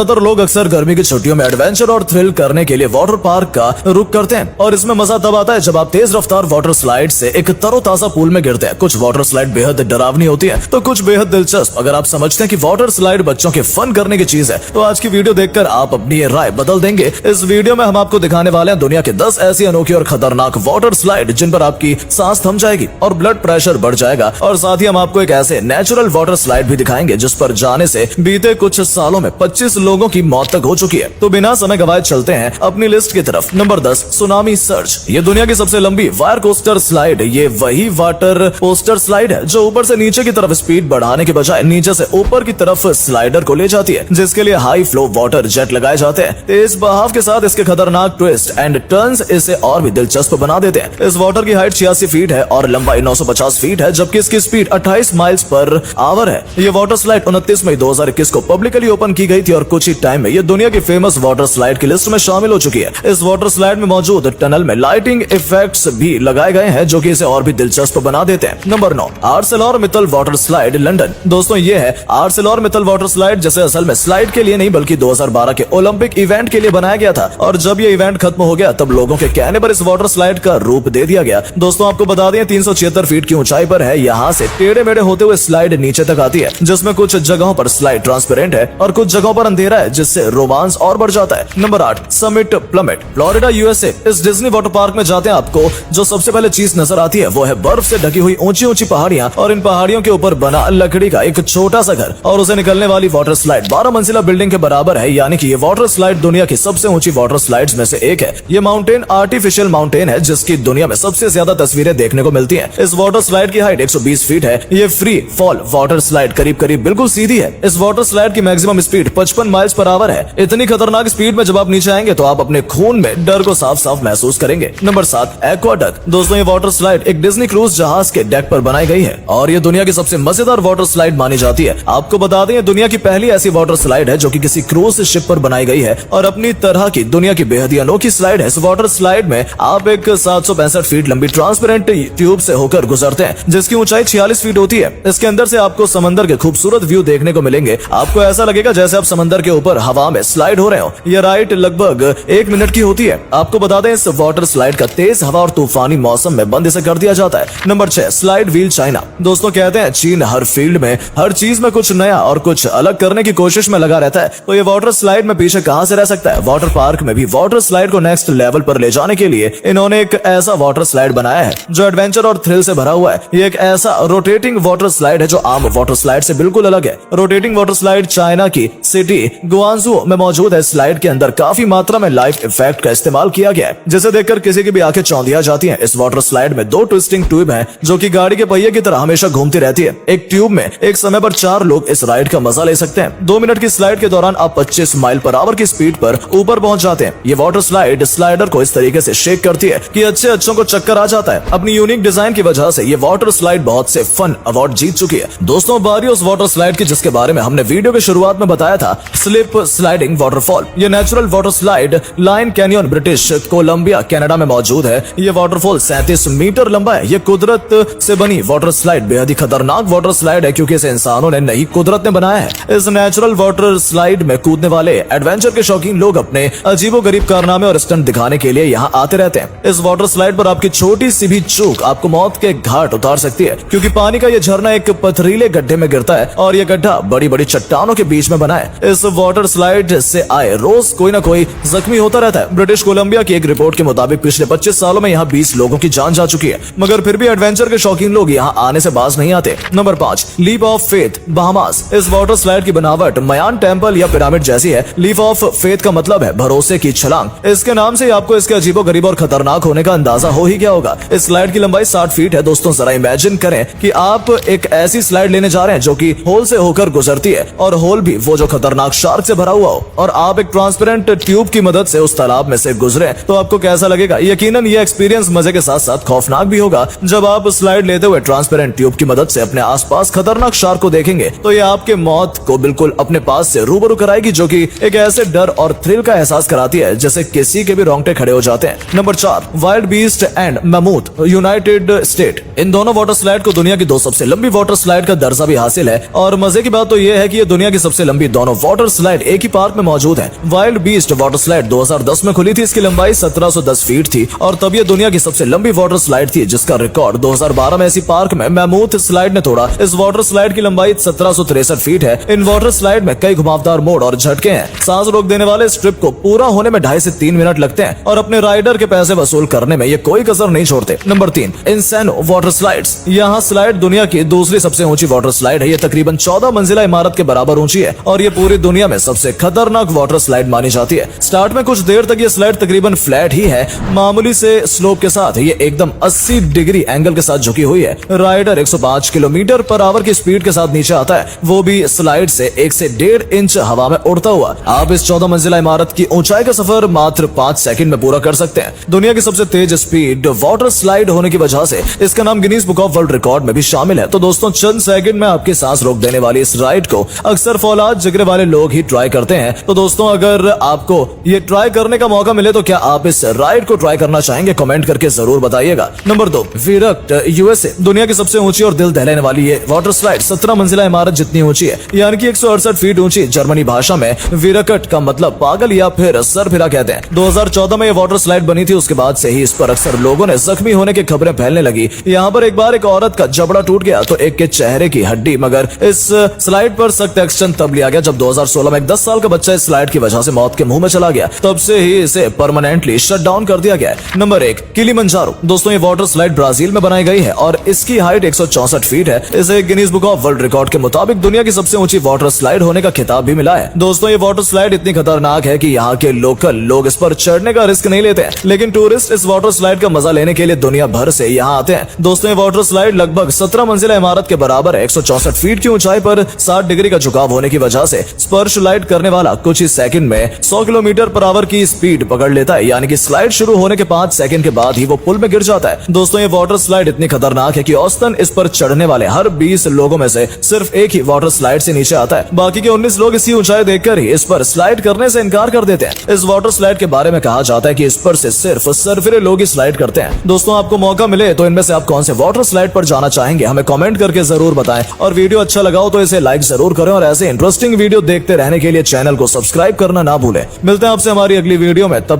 ज्यादातर लोग अक्सर गर्मी की छुट्टियों में एडवेंचर और थ्रिल करने के लिए वाटर पार्क का रुख करते हैं और इसमें मजा तब आता है जब आप तेज रफ्तार वाटर स्लाइड से एक तरोताजा पूल में गिरते हैं। कुछ वाटर स्लाइड बेहद डरावनी होती है तो कुछ बेहद दिलचस्प। अगर आप समझते हैं कि वाटर स्लाइड बच्चों के फन करने की चीज है तो आज की वीडियो देखकर आप अपनी राय बदल देंगे। इस वीडियो में हम आपको दिखाने वाले हैं दुनिया के 10 ऐसी अनोखी और खतरनाक वाटर स्लाइड जिन पर आपकी सांस थम जाएगी और ब्लड प्रेशर बढ़ जाएगा। और साथ ही हम आपको एक ऐसे नेचुरल वाटर स्लाइड भी दिखाएंगे जिस पर जाने से बीते कुछ सालों में 25 लोगों की मौत तक हो चुकी है। तो बिना समय गवाए चलते हैं अपनी लिस्ट की तरफ। Number 10, tsunami surge. ये दुनिया की सबसे लंबी वायर कोस्टर स्लाइड। ये वही वाटर कोस्टर स्लाइड है जो ऊपर से नीचे की तरफ स्पीड बढ़ाने के बजाय नीचे से ऊपर की तरफ स्लाइडर को ले जाती है, जिसके लिए हाई फ्लो वाटर जेट लगाए जाते हैं। तेज बहाव के साथ इसके खतरनाक ट्विस्ट एंड टर्न्स इसे और भी दिलचस्प बना देते हैं। इस वाटर की हाइट 86 फीट है और लंबाई 950 फीट है, जबकि इसकी स्पीड 28 माइल्स पर आवर है। ये वाटर स्लाइड 29 मई 2021 को पब्लिकली ओपन की गई थी और कुछ ही टाइम में ये दुनिया की फेमस वाटर स्लाइड की लिस्ट में शामिल हो चुकी है। इस वाटर स्लाइड में मौजूद टनल में लाइटिंग इफेक्ट्स भी लगाए गए हैं जो कि इसे और भी दिलचस्प बना देते हैं। Number 9, ArcelorMittal water slide, London. दोस्तों ये है आर्सेलॉरमित्तल वाटर स्लाइड, जिसे असल में स्लाइड के लिए नहीं बल्कि 2012 के ओलंपिक इवेंट के लिए बनाया गया था। और जब ये इवेंट खत्म हो गया तब लोगों के कहने पर इस वाटर स्लाइड का रूप दे दिया गया। दोस्तों आपको बता दें 376 फीट की ऊंचाई पर है। यहाँ से टेढ़े मेढ़े होते हुए स्लाइड नीचे तक आती है, जिसमें कुछ जगहों पर स्लाइड ट्रांसपेरेंट है और कुछ जगहों पर अंधेरा है, जिससे रोमांस और बढ़ जाता है। Number 8, summit plummet, Florida, USA. इस डिज्नी वाटर पार्क में जाते हैं आपको जो सबसे पहले चीज नजर आती है वो है बर्फ से ढकी हुई ऊंची ऊंची पहाड़ियां और इन पहाड़ियों के ऊपर बना लकड़ी का एक छोटा सा घर और उसे निकलने वाली वाटर स्लाइड 12 मंजिला बिल्डिंग के बराबर है। यानी कि ये वाटर स्लाइड दुनिया की सबसे ऊंची वाटर स्लाइड्स में से एक है। ये माउंटेन आर्टिफिशियल माउंटेन है जिसकी दुनिया में सबसे ज्यादा तस्वीरें देखने को मिलती हैं। इस वाटर स्लाइड की हाइट 120 फीट है। ये फ्री फॉल वाटर स्लाइड करीब करीब बिल्कुल सीधी है। इस वाटर स्लाइड की maximum speed 55 miles per hour है। इतनी खतरनाक स्पीड में जब आप नीचे आएंगे तो आप अपने खून में डर को साफ साफ महसूस करेंगे। Number 7, aqueduct. दोस्तों ये वाटर स्लाइड एक डिज्नी क्रूज जहाज के डेक पर बनाई गई है और ये दुनिया की सबसे मजेदार वाटर स्लाइड मानी जाती है। आपको बता दें ये दुनिया की पहली ऐसी वाटर स्लाइड है जो कि किसी क्रूज शिप पर बनाई गई है और अपनी तरह की दुनिया की बेहद ही अनोखी स्लाइड है। इस वाटर स्लाइड में आप एक 765 फीट लंबी ट्रांसपेरेंट ट्यूब से होकर गुजरते हैं जिसकी ऊंचाई 46 फीट होती है। इसके अंदर से आपको समंदर के खूबसूरत व्यू देखने को मिलेंगे। आपको ऐसा लगेगा जैसे आप समंदर के ऊपर हवा में स्लाइड हो रहे हो। यह राइड लगभग 1 मिनट की होती है। आपको बता दें इस वाटर स्लाइड का तेज हवा और तूफानी मौसम में बंद इसे कर दिया जाता है। Number 6, slide wheel, China. दोस्तों कहते हैं चीन हर फील्ड में हर चीज में कुछ नया और कुछ अलग करने की कोशिश में लगा रहता है, तो ये वाटर स्लाइड में पीछे कहां से रह सकता है। वाटर पार्क में भी वाटर स्लाइड को नेक्स्ट लेवल पर ले जाने के लिए इन्होंने एक ऐसा वाटर स्लाइड बनाया है जो एडवेंचर और थ्रिल से भरा हुआ है। ये एक ऐसा रोटेटिंग वाटर स्लाइड है जो आम वाटर स्लाइड से बिल्कुल अलग है। रोटेटिंग वाटर स्लाइड चाइना की सिटी गुआंगझू में मौजूद है। स्लाइड के अंदर काफी मात्रा में लाइट इफेक्ट का इस्तेमाल किया गया है जिसे देखकर किसी की भी आंखें चौंधिया जाती हैं। इस वाटर स्लाइड में 2 ट्विस्टिंग ट्यूब हैं जो कि गाड़ी के पहिए की तरह हमेशा घूमती रहती है। एक ट्यूब में एक समय पर 4 लोग इस राइड का मजा ले सकते हैं। 2 मिनट की स्लाइड के दौरान आप 25 माइल पर आवर की स्पीड पर ऊपर पहुंच जाते हैं। ये वाटर स्लाइड स्लाइडर को इस तरीके से शेक करती है कि अच्छों को चक्कर आ जाता है। अपनी यूनिक डिजाइन की वजह से ये वाटर स्लाइड बहुत से फन अवार्ड जीत चुकी है। दोस्तों बारी उस वाटर स्लाइड की जिसके बारे में हमने वीडियो के शुरुआत में बताया था, स्लिप स्लाइडिंग वाटरफॉल। ये natural water slide line canyon, British Columbia, Canada में मौजूद है। ये वाटरफॉल 37 मीटर लंबा है। ये कुदरत से बनी वाटर स्लाइड बेहद ही खतरनाक वाटर स्लाइड है क्योंकि इसे इंसानों ने नहीं कुदरत ने बनाया है। इस नेचुरल वाटर स्लाइड में कूदने वाले एडवेंचर के शौकीन लोग अपने अजीबोगरीब कारनामे और स्टंट दिखाने के लिए यहाँ आते रहते हैं। इस वाटर स्लाइड पर आपकी छोटी सी भी चूक आपको मौत के घाट उतार सकती है क्योंकि पानी का ये झरना एक पथरीले गड्ढे में गिरता है और ये गड्ढा बड़ी बड़ी चट्टानों के बीच में बना है। इस वाटर स्लाइड से आए रोज कोई ना कोई जख्मी होता रहता है। ब्रिटिश कोलंबिया की एक रिपोर्ट के मुताबिक पिछले 25 सालों में यहाँ 20 लोगों की जान जा चुकी है, मगर फिर भी एडवेंचर के शौकीन लोग यहाँ आने से बाज नहीं आते। Number 5, leap of faith, Bahamas. इस वाटर स्लाइड की बनावट मयान टेम्पल या पिरामिड जैसी है। लीप ऑफ फेथ का मतलब है भरोसे की छलांग। इसके नाम से आपको इसके अजीबोगरीब और खतरनाक होने का अंदाजा हो ही गया होगा। इस स्लाइड की लंबाई 60 फीट है। दोस्तों जरा इमेजिन करें कि आप एक ऐसी स्लाइड लेने जा रहे हैं जो कि होल से होकर गुजरती है और होल भी वो जो खतरनाक शार्क से भरा हुआ हो और आप एक ट्रांसपेरेंट ट्यूब की मदद से उस तालाब में से गुजरे तो आपको कैसा लगेगा। यकीनन ये एक्सपीरियंस मजे के साथ साथ खौफनाक भी होगा। जब आप स्लाइड लेते हुए ट्रांसपेरेंट ट्यूब की मदद से अपने आसपास खतरनाक शार्क को देखेंगे तो ये आपके मौत को बिल्कुल अपने पास से रूबरू कराएगी, जो कि एक ऐसे डर और थ्रिल का एहसास कराती है जैसे किसी के भी रोंगटे खड़े हो जाते हैं। Number 4, wild beast and mammoth, United State. इन दोनों वाटर स्लाइड को दुनिया की 2 सबसे लंबी वाटर स्लाइड का दर्जा भी हासिल है और मजे की बात तो यह है कि ये दुनिया की सबसे लंबी दोनों वाटर स्लाइड एक ही पार्क में मौजूद है। वाइल्ड बीस्ट वाटर स्लाइड 2010 में खुली थी। इसकी लंबाई 1710 फीट थी और तब ये दुनिया की सबसे लंबी वाटर स्लाइड थी, जिसका रिकॉर्ड 2012 में इसी पार्क में मैमूथ स्लाइड ने तोड़ा। इस वाटर स्लाइड की लंबाई 1763 फीट है। इन वाटर स्लाइड में कई घुमावदार मोड़ और झटके हैं। सांस रोक देने वाले इस ट्रिप को पूरा होने में 2.5 से 3 मिनट लगते हैं और अपने राइडर के पैसे वसूल करने में ये कोई कसर नहीं छोड़ते। Number 3, Insano water slides. यहाँ स्लाइड दुनिया की दूसरी सबसे ऊंची वाटर स्लाइड है। ये तकरीबन 14 मंजिला इमारत के बराबर ऊंची है और ये पूरी दुनिया में सबसे खतरनाक वाटर स्लाइड मानी जाती है। स्टार्ट में कुछ देर तक ये स्लाइड तकरीबन फ्लैट ही है, मामूली से स्लोप के साथ। ये एकदम 80 डिग्री एंगल के साथ झुकी हुई है। राइडर 105 किलोमीटर पर आवर की स्पीड के साथ नीचे आता है, वो भी स्लाइड से 1 से 1.5 इंच हवा में उड़ता हुआ। आप इस 14 मंजिला इमारत की ऊंचाई का सफर मात्र 5 सेकंड में पूरा कर सकते हैं। दुनिया की सबसे तेज स्पीड वाटर स्लाइड होने की वजह से इसका नाम Guinness book of world record में भी शामिल है। तो दोस्तों, चंद सेकंड में आपकी सांस रोक देने वाली इस राइड को अक्सर फौलाद जिगरे वाले लोग ही ट्राई करते हैं। तो दोस्तों, अगर आपको ये ट्राई करने का मौका मिले तो क्या आप इस राइड को ट्राई करना चाहेंगे? कमेंट करके जरूर बताइएगा। Number 2, Verrückt USA. दुनिया की सबसे ऊंची और दिल दहलाने वाली ये वाटर स्लाइड 17 मंजिला इमारत जितनी ऊंची है, यानी कि 168 फीट ऊंची। जर्मनी भाषा में विरकट का मतलब पागल या फिर सरफिरा कहते हैं। 2014 में ये वाटर स्लाइड बनी थी। उसके बाद से ही इस पर अक्सर लोगों ने जख्मी होने की खबरें फैलने लगी। यहाँ पर एक बार एक औरत का जबड़ा टूट गया तो एक के चेहरे की हड्डी। मगर इस स्लाइड पर सख्त एक्शन तब लिया गया जब 2016 में एक 10 साल का बच्चा इस स्लाइड की वजह से मौत के मुंह में चला गया। तब से ही इसे परमानेंटली शट डाउन कर दिया गया है। Number 1, Kilimanjaro. दोस्तों, ये वाटर स्लाइड ब्राजील में बनाई गई है और इसकी हाइट 164 फीट है। इसे Guinness book of world record के मुताबिक दुनिया की सबसे ऊंची वाटर स्लाइड होने का खिताब भी मिला है। दोस्तों, ये वाटर स्लाइड इतनी खतरनाक है कि यहाँ के लोकल लोग इस पर चढ़ने का रिस्क नहीं लेते हैं, लेकिन टूरिस्ट इस वाटर स्लाइड का मजा लेने के लिए दुनिया भर से यहाँ आते हैं। दोस्तों, ये वाटर स्लाइड लगभग 17 मंजिला इमारत के बराबर है। 164 फीट की ऊंचाई पर 60 डिग्री का झुकाव होने की वजह से स्पर्श लाइट करने वाला कुछ ही सेकंड में 100 किलोमीटर पर आवर की स्पीड पकड़ लेता है, यानी कि स्लाइड शुरू होने के 5 सेकंड के बाद ही वो पुल में गिर जाता है। दोस्तों, ये वाटर स्लाइड इतनी खतरनाक है कि औसतन इस पर चढ़ने वाले हर 20 लोगों में से सिर्फ एक ही वाटर स्लाइड से नीचे आता है। बाकी के 19 लोग इसी ऊंचाई देखकर ही इस पर स्लाइड करने से इनकार कर देते हैं। इस वाटर स्लाइड के बारे में कहा जाता है कि इस पर से सिर्फ सरफिरे लोग ही स्लाइड करते हैं। दोस्तों, आपको मौका मिले तो इनमें से आप कौन से वाटर स्लाइड पर जाना चाहेंगे? हमें कमेंट करके जरूर बताएं और वीडियो अच्छा लगा हो तो इसे लाइक जरूर करें और ऐसे इंटरेस्टिंग वीडियो देखते रहने के लिए चैनल को सब्सक्राइब करना ना भूलें। मिलते हैं आपसे हमारी अगली वीडियो में। तब